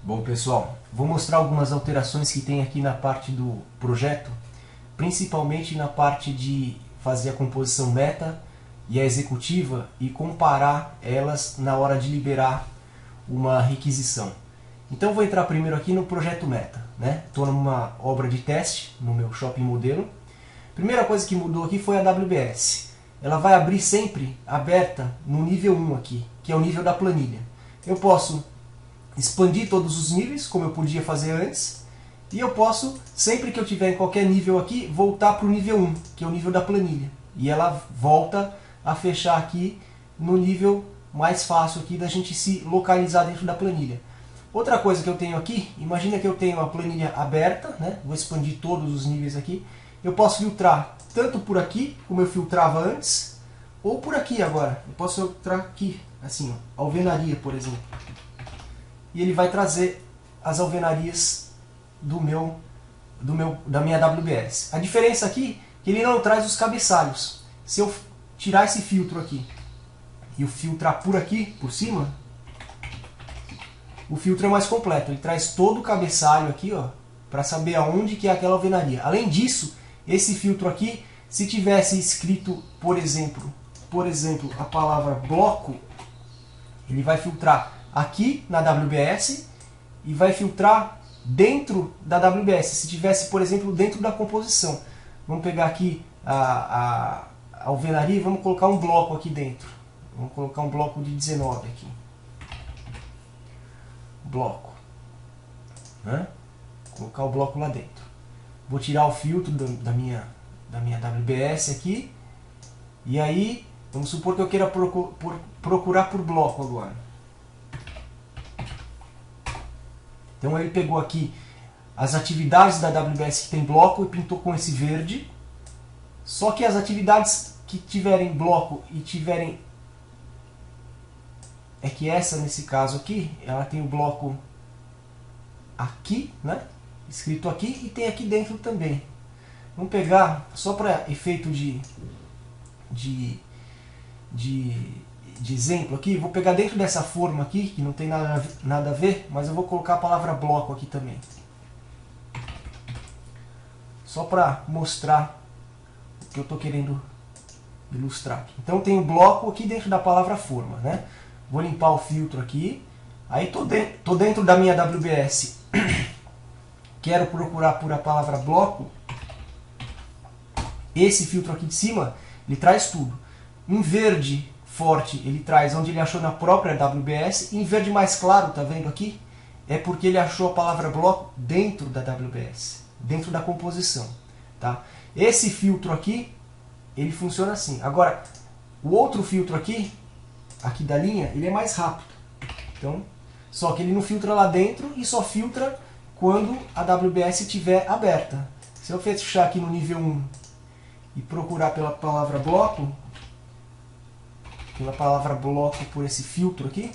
Bom pessoal, vou mostrar algumas alterações que tem aqui na parte do projeto, principalmente na parte de fazer a composição meta e a executiva e comparar elas na hora de liberar uma requisição. Então vou entrar primeiro aqui no projeto meta, né? Estou numa obra de teste no meu shopping modelo. Primeira coisa que mudou aqui foi a AWS. Ela vai abrir sempre aberta no nível 1 aqui, que é o nível da planilha. Eu posso expandir todos os níveis, como eu podia fazer antes, e eu posso, sempre que eu tiver em qualquer nível aqui, voltar para o nível 1, que é o nível da planilha. E ela volta a fechar aqui no nível mais fácil aqui da gente se localizar dentro da planilha. Outra coisa que eu tenho aqui, imagina que eu tenho a planilha aberta, né? Vou expandir todos os níveis aqui. Eu posso filtrar tanto por aqui, como eu filtrava antes, ou por aqui agora. Eu posso filtrar aqui, assim, ó, alvenaria, por exemplo. E ele vai trazer as alvenarias da minha AWS. A diferença aqui é que ele não traz os cabeçalhos. Se eu tirar esse filtro aqui e o filtrar por aqui, por cima, o filtro é mais completo. Ele traz todo o cabeçalho aqui, ó, para saber aonde que é aquela alvenaria. Além disso, esse filtro aqui, se tivesse escrito, por exemplo, a palavra bloco, ele vai filtrar aqui na AWS e vai filtrar dentro da AWS. Se tivesse, por exemplo, dentro da composição. Vamos pegar aqui a alvenaria e vamos colocar um bloco aqui dentro. Vamos colocar um bloco de 19 aqui. Bloco. Né? Colocar o bloco lá dentro. Vou tirar o filtro da minha AWS aqui. E aí, vamos supor que eu queira procurar por bloco agora. Então ele pegou aqui as atividades da AWS que tem bloco e pintou com esse verde. Só que as atividades que tiverem bloco e tiverem... É que essa, nesse caso aqui, ela tem o bloco aqui, né? Escrito aqui, e tem aqui dentro também. Vamos pegar, só para efeito de exemplo aqui, vou pegar dentro dessa forma aqui, que não tem nada a ver, mas eu vou colocar a palavra bloco aqui também. Só para mostrar o que eu estou querendo ilustrar aqui. Então tem o bloco aqui dentro da palavra forma, né? Vou limpar o filtro aqui. Aí estou dentro da minha AWS. Quero procurar por a palavra bloco. Esse filtro aqui de cima, ele traz tudo. Em verde forte, ele traz onde ele achou na própria AWS. Em verde mais claro, tá vendo aqui? É porque ele achou a palavra bloco dentro da AWS, dentro da composição. Tá? Esse filtro aqui, ele funciona assim. Agora, o outro filtro aqui da linha, ele é mais rápido. Então, só que ele não filtra lá dentro e só filtra quando a AWS estiver aberta. Se eu fechar aqui no nível 1 e procurar pela palavra bloco, por esse filtro aqui,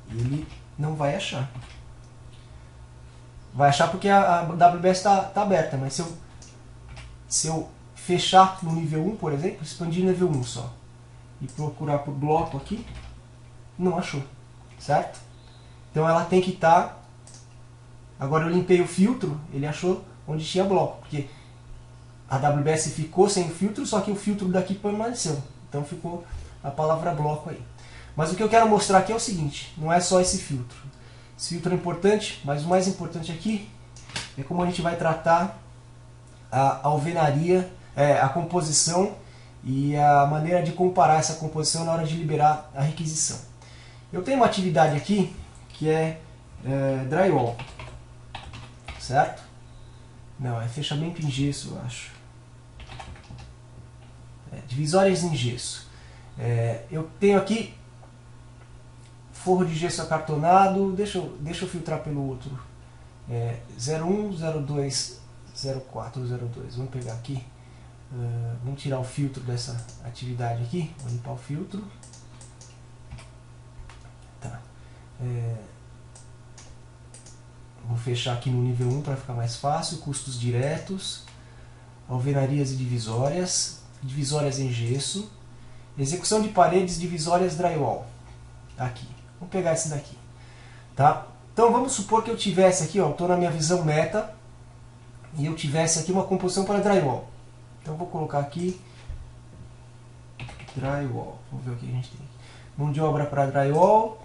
ele não vai achar. Vai achar porque a AWS está aberta, mas se eu fechar no nível 1, por exemplo, expandir nível 1 só, e procurar por bloco aqui, não achou, certo? Então ela tem que estar... Agora eu limpei o filtro, ele achou onde tinha bloco, porque a AWS ficou sem o filtro, só que o filtro daqui permaneceu. Então ficou a palavra bloco aí. Mas o que eu quero mostrar aqui é o seguinte, não é só esse filtro. Esse filtro é importante, mas o mais importante aqui é como a gente vai tratar a alvenaria, a composição e a maneira de comparar essa composição na hora de liberar a requisição. Eu tenho uma atividade aqui que é drywall, certo? Não, é fechamento em gesso, eu acho. Divisórias em gesso. Eu tenho aqui forro de gesso acartonado, deixa eu filtrar pelo outro. 01, 02, 04, 02. Vamos pegar aqui. Vamos tirar o filtro dessa atividade aqui. Vou limpar o filtro. Tá. Vou fechar aqui no nível 1 para ficar mais fácil. Custos diretos. Alvenarias e divisórias. Divisórias em gesso. Execução de paredes divisórias drywall. aqui. Vamos pegar esse daqui, tá? Então vamos supor que eu tivesse aqui, ó, estou na minha visão meta, e eu tivesse aqui uma composição para drywall. Então eu vou colocar aqui drywall. Vamos ver o que a gente tem aqui. Mão de obra para drywall,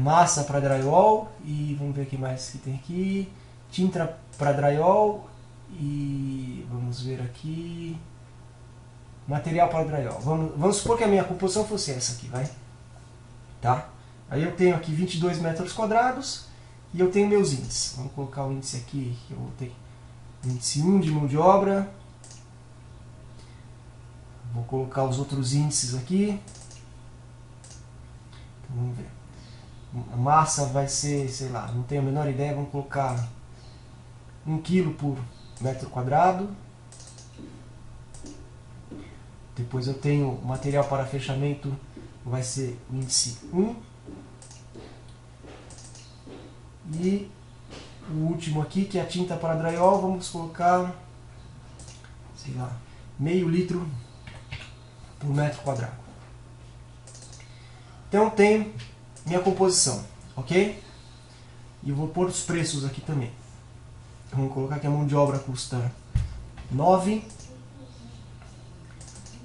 massa para drywall, e vamos ver o que mais que tem aqui. Tinta para drywall, e vamos ver aqui, material para drywall. Vamos supor que a minha composição fosse essa aqui, vai? Tá? Aí eu tenho aqui 22 metros quadrados e eu tenho meus índices. Vamos colocar o índice aqui, que eu vou ter índice 1 de mão de obra. Vou colocar os outros índices aqui. Então, vamos ver. A massa vai ser, sei lá, não tenho a menor ideia, vamos colocar 1 kg por metro quadrado. Depois eu tenho material para fechamento, vai ser o índice 1. E o último aqui, que é a tinta para drywall, vamos colocar, sei lá, meio litro por metro quadrado. Então tenho minha composição, ok? E eu vou pôr os preços aqui também. Vamos colocar que a mão de obra custa 9.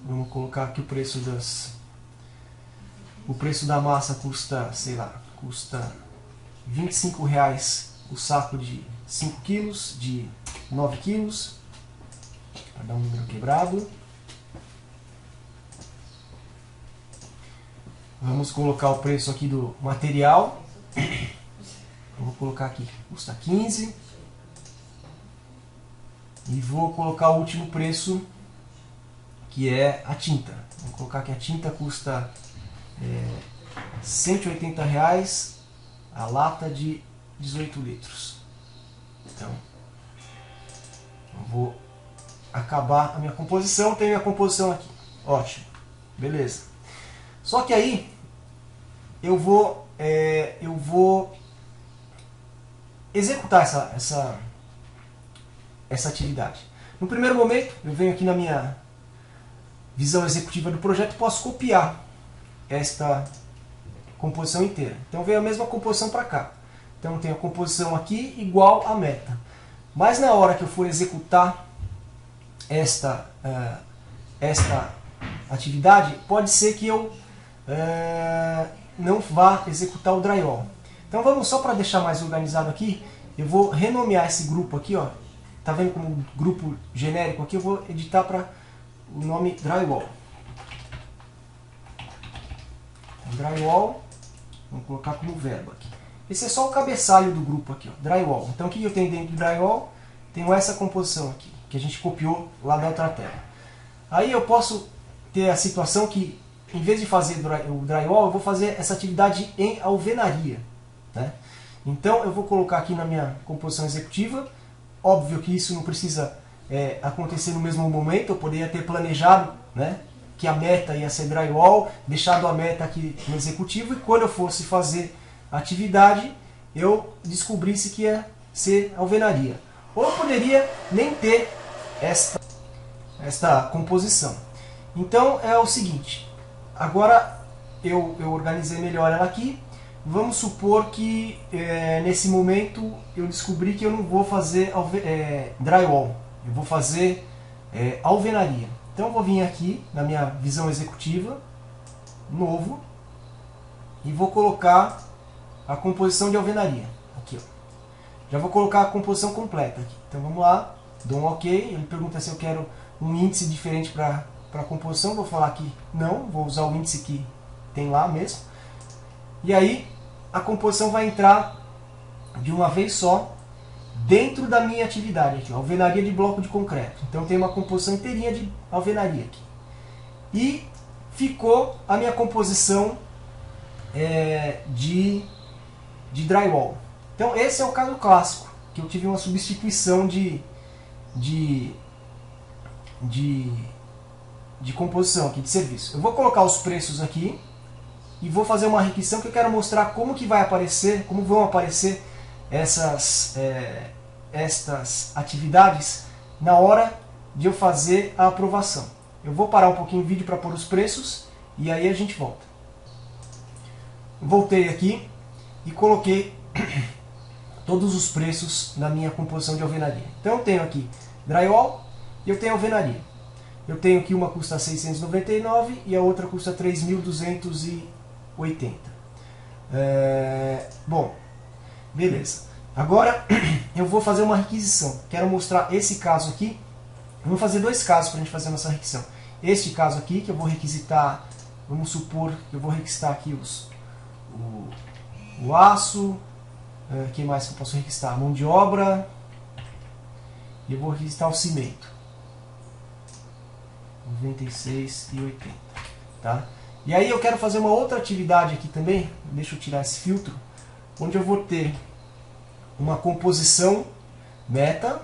Vamos colocar aqui o preço da massa custa, sei lá, custa R$25 o saco de 5 kg, de 9 kg, para dar um número quebrado. Vamos colocar o preço aqui do material. Eu vou colocar aqui, custa 15. E vou colocar o último preço, que é a tinta. Vou colocar que a tinta custa R$180 a lata de 18 litros. Então, eu vou acabar a minha composição. Tenho a composição aqui. Ótimo. Beleza. Só que aí eu vou executar essa atividade. No primeiro momento, eu venho aqui na minha visão executiva do projeto e posso copiar esta composição inteira. Então veio a mesma composição para cá. Então eu tenho a composição aqui igual a meta. Mas na hora que eu for executar esta atividade, pode ser que eu não vá executar o drywall. Então vamos, só para deixar mais organizado aqui, eu vou renomear esse grupo aqui, ó. Tá vendo como grupo genérico aqui? Eu vou editar para o nome drywall. Drywall, vamos colocar como verbo aqui. Esse é só o cabeçalho do grupo aqui, ó, drywall. Então o que eu tenho dentro do drywall? Tenho essa composição aqui, que a gente copiou lá da outra tela. Aí eu posso ter a situação que, em vez de fazer o drywall, eu vou fazer essa atividade em alvenaria, né? Então eu vou colocar aqui na minha composição executiva. Óbvio que isso não precisa acontecer no mesmo momento. Eu poderia ter planejado, né, que a meta ia ser drywall, deixado a meta aqui no executivo, e quando eu fosse fazer a atividade, eu descobrisse que ia ser alvenaria. Ou eu poderia nem ter esta composição. Então é o seguinte, agora eu organizei melhor ela aqui. Vamos supor que nesse momento eu descobri que eu não vou fazer drywall, eu vou fazer alvenaria. Então eu vou vir aqui na minha visão executiva, novo, e vou colocar a composição de alvenaria. Aqui, ó. Já vou colocar a composição completa aqui. Então vamos lá, dou um OK, ele pergunta se eu quero um índice diferente para a composição. Vou falar que não, vou usar o índice que tem lá mesmo. E aí a composição vai entrar de uma vez só dentro da minha atividade aqui, ó, alvenaria de bloco de concreto. Então tem uma composição inteirinha de alvenaria aqui. E ficou a minha composição de drywall. Então esse é o caso clássico, que eu tive uma substituição de composição aqui, de serviço. Eu vou colocar os preços aqui e vou fazer uma requisição que eu quero mostrar como que vai aparecer, como vão aparecer estas atividades na hora de eu fazer a aprovação. Eu vou parar um pouquinho o vídeo para pôr os preços e aí a gente volta. voltei aqui e coloquei todos os preços na minha composição de alvenaria. Então eu tenho aqui drywall e eu tenho alvenaria. Eu tenho que uma custa 699 e a outra custa 3.280. Bom, beleza. Agora eu vou fazer uma requisição. Quero mostrar esse caso aqui. Vamos fazer dois casos para a gente fazer a nossa requisição. Este caso aqui, que eu vou requisitar, vamos supor que eu vou requisitar aqui o aço, que mais que eu posso requisitar? A mão de obra, e eu vou requisitar o cimento. 96,80. Tá? E aí eu quero fazer uma outra atividade aqui também, deixa eu tirar esse filtro, onde eu vou ter uma composição meta.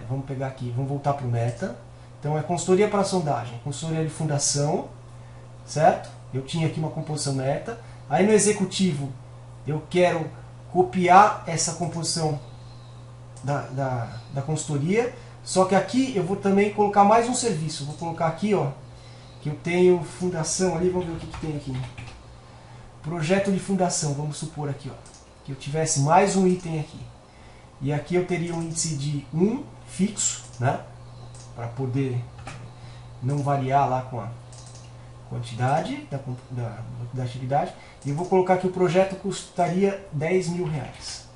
Vamos pegar aqui, vamos voltar para o meta. Então é consultoria para sondagem, consultoria de fundação, certo? Eu tinha aqui uma composição meta. Aí no executivo eu quero copiar essa composição da consultoria, só que aqui eu vou também colocar mais um serviço. Vou colocar aqui, ó, que eu tenho fundação ali, vamos ver o que tem aqui. Projeto de fundação, vamos supor aqui, ó, que eu tivesse mais um item aqui. E aqui eu teria um índice de 1 fixo, né, para poder não variar lá com a quantidade da atividade. E eu vou colocar que o projeto custaria 10 mil reais.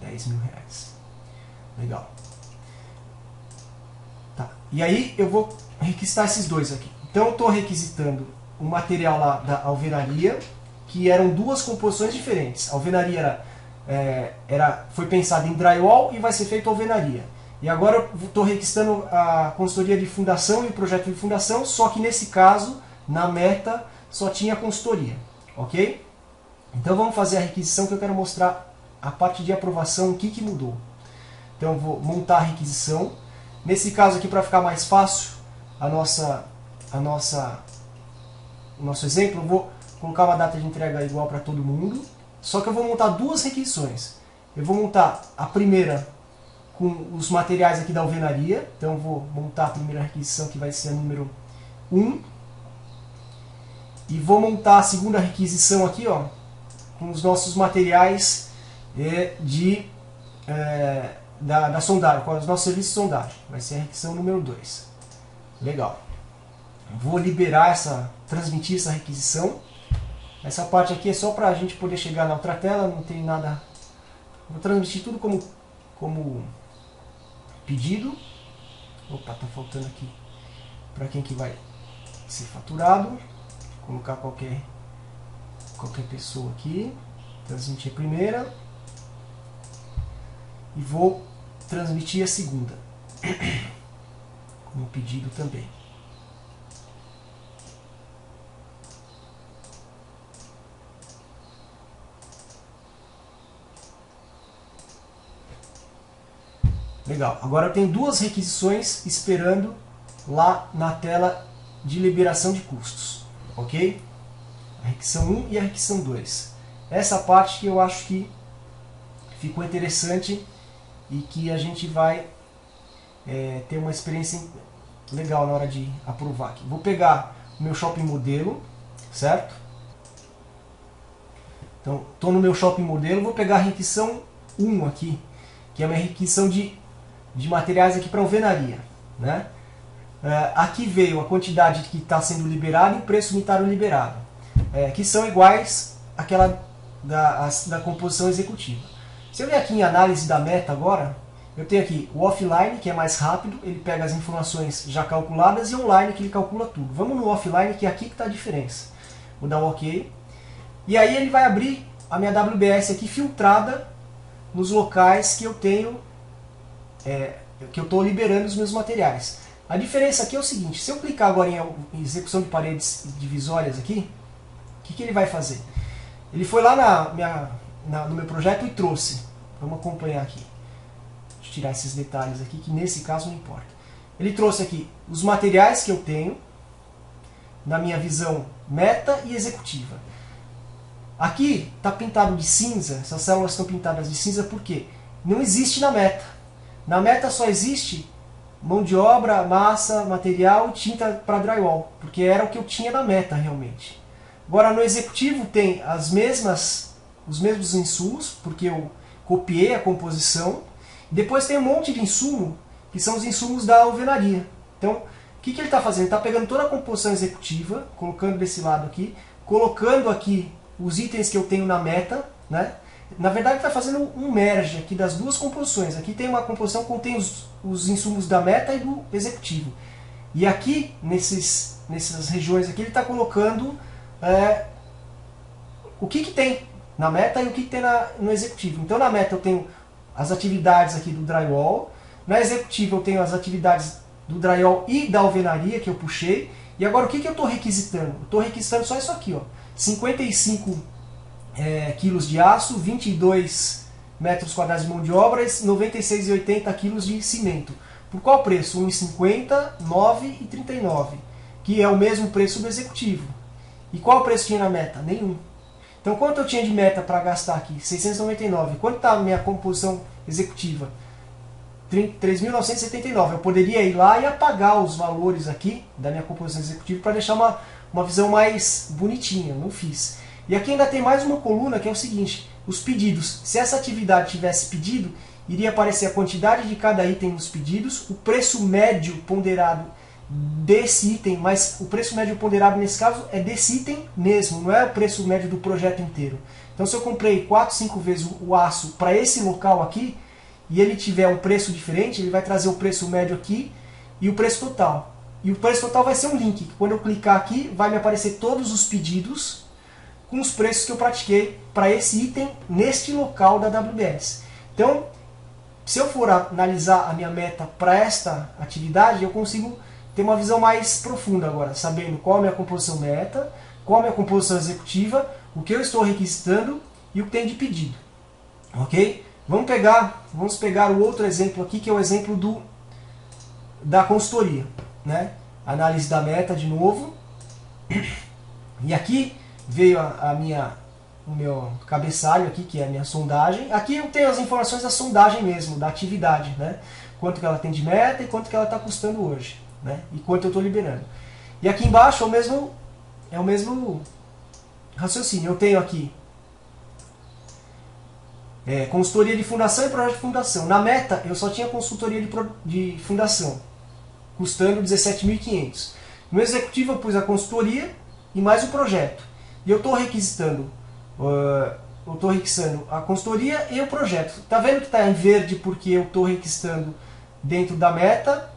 10 mil reais. Legal. Tá. E aí eu vou requisitar esses dois aqui. Então eu estou requisitando o material lá da alvenaria, que eram duas composições diferentes. A alvenaria foi pensada em drywall e vai ser feito alvenaria. E agora eu estou requisitando a consultoria de fundação e o projeto de fundação, só que nesse caso, na meta, só tinha consultoria. Ok? Então vamos fazer a requisição, que eu quero mostrar a parte de aprovação, o que mudou. Então eu vou montar a requisição. Nesse caso aqui, para ficar mais fácil, o nosso exemplo, eu vou colocar uma data de entrega igual para todo mundo. Só que eu vou montar duas requisições. Eu vou montar a primeira com os materiais aqui da alvenaria. Então eu vou montar a primeira requisição, que vai ser a número 1. E vou montar a segunda requisição aqui, ó, com os nossos materiais da sondagem, com os nossos serviços de sondagem. Vai ser a requisição número 2. Legal. Vou liberar transmitir essa requisição. Essa parte aqui é só para a gente poder chegar na outra tela, não tem nada. Vou transmitir tudo como pedido. Opa, tá faltando aqui para quem que vai ser faturado. Vou colocar qualquer pessoa aqui. Transmitir a primeira. E vou transmitir a segunda. Como pedido também. Legal. Agora eu tenho duas requisições esperando lá na tela de liberação de custos. Ok? A requisição 1 e a requisição 2. Essa parte que eu acho que ficou interessante e que a gente vai ter uma experiência legal na hora de aprovar aqui. Vou pegar o meu shopping modelo, certo? Então, estou no meu shopping modelo, vou pegar a requisição 1 aqui, que é a minha requisição de materiais aqui para alvenaria, né? Aqui veio a quantidade que está sendo liberada e o preço unitário liberado, que são iguais àquela da composição executiva. Se eu vier aqui em análise da meta agora, eu tenho aqui o offline, que é mais rápido, ele pega as informações já calculadas, e online, que ele calcula tudo. Vamos no offline, que é aqui que está a diferença. Vou dar um OK. E aí ele vai abrir a minha WBS aqui filtrada nos locais que eu tenho, que eu estou liberando os meus materiais. A diferença aqui é o seguinte: se eu clicar agora em execução de paredes divisórias aqui, o que ele vai fazer? Ele foi lá no meu projeto e trouxe. Vamos acompanhar aqui. Deixa eu tirar esses detalhes aqui, que nesse caso não importa. Ele trouxe aqui os materiais que eu tenho, na minha visão meta e executiva. Aqui está pintado de cinza, essas células estão pintadas de cinza porque não existe na meta. Na meta só existe mão de obra, massa, material e tinta para drywall, porque era o que eu tinha na meta realmente. Agora no executivo tem os mesmos insumos, porque eu copiei a composição. Depois tem um monte de insumo, que são os insumos da alvenaria. Então, o que ele está fazendo? Ele está pegando toda a composição executiva, colocando desse lado aqui, colocando aqui os itens que eu tenho na meta, né? Na verdade, está fazendo um merge aqui das duas composições. Aqui tem uma composição que contém os insumos da meta e do executivo. E aqui, nessas regiões aqui, ele está colocando o que tem na meta e o que tem no executivo. Então, na meta eu tenho as atividades aqui do drywall. Na executiva eu tenho as atividades do drywall e da alvenaria que eu puxei. E agora o que eu estou requisitando? Eu estou requisitando só isso aqui, ó. 55 quilos de aço, 22 metros quadrados de mão de obra e 96,80 quilos de cimento. Por qual preço? 1,50, 9 e 39, que é o mesmo preço do executivo. E qual preço tinha na meta? Nenhum. Então quanto eu tinha de meta para gastar aqui? 699. Quanto está a minha composição executiva? 3.979. Eu poderia ir lá e apagar os valores aqui da minha composição executiva para deixar uma visão mais bonitinha. Não fiz. E aqui ainda tem mais uma coluna que é o seguinte: os pedidos. Se essa atividade tivesse pedido, iria aparecer a quantidade de cada item nos pedidos, o preço médio ponderado desse item, mas o preço médio ponderado nesse caso é desse item mesmo, não é o preço médio do projeto inteiro. Então se eu comprei 4, 5 vezes o aço para esse local aqui, e ele tiver um preço diferente, ele vai trazer o preço médio aqui e o preço total. E o preço total vai ser um link, que quando eu clicar aqui, vai me aparecer todos os pedidos com os preços que eu pratiquei para esse item neste local da WBS. Então, se eu for analisar a minha meta para esta atividade, eu consigo ter uma visão mais profunda agora, sabendo qual é a minha composição meta, qual é a minha composição executiva, o que eu estou requisitando e o que tem de pedido. Ok? Vamos pegar o outro exemplo aqui, que é o exemplo da consultoria, né? Análise da meta de novo. E aqui veio o meu cabeçalho aqui, que é a minha sondagem. Aqui eu tenho as informações da sondagem mesmo, da atividade, né? Quanto que ela tem de meta e quanto que ela está custando hoje, né? E quanto eu estou liberando. E aqui embaixo é o mesmo raciocínio. Eu tenho aqui consultoria de fundação e projeto de fundação. Na meta eu só tinha consultoria de fundação, custando 17.500. No executivo eu pus a consultoria e mais o projeto. E eu estou requisitando a consultoria e o projeto. Está vendo que está em verde porque eu estou requisitando dentro da meta,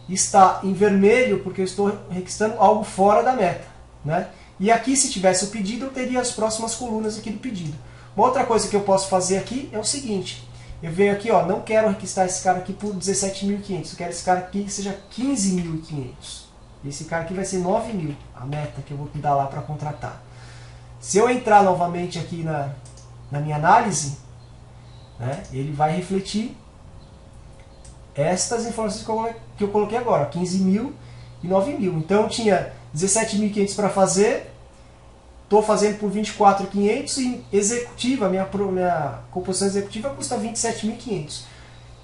está em vermelho porque eu estou requisitando algo fora da meta, né? E aqui, se tivesse o pedido, eu teria as próximas colunas aqui do pedido. Uma outra coisa que eu posso fazer aqui é o seguinte: eu venho aqui, ó, não quero requisitar esse cara aqui por 17.500, eu quero esse cara aqui que seja 15.500. Esse cara aqui vai ser 9.000, a meta que eu vou dar lá para contratar. Se eu entrar novamente aqui na minha análise, né, ele vai refletir estas informações que eu coloquei agora, 15.000 e 9.000. Então eu tinha 17.500 para fazer, estou fazendo por 24.500 e executiva, minha composição executiva custa 27.500.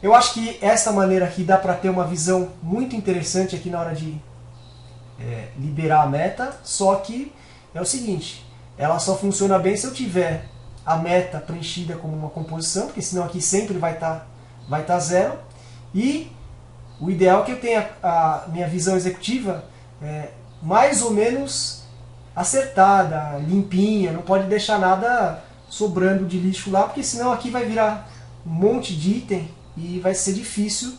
Eu acho que esta maneira aqui dá para ter uma visão muito interessante aqui na hora de liberar a meta, só que é o seguinte: ela só funciona bem se eu tiver a meta preenchida como uma composição, porque senão aqui sempre vai estar zero. E o ideal é que eu tenha a minha visão executiva mais ou menos acertada, limpinha, não pode deixar nada sobrando de lixo lá, porque senão aqui vai virar um monte de item e vai ser difícil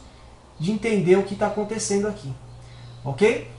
de entender o que está acontecendo aqui. Ok?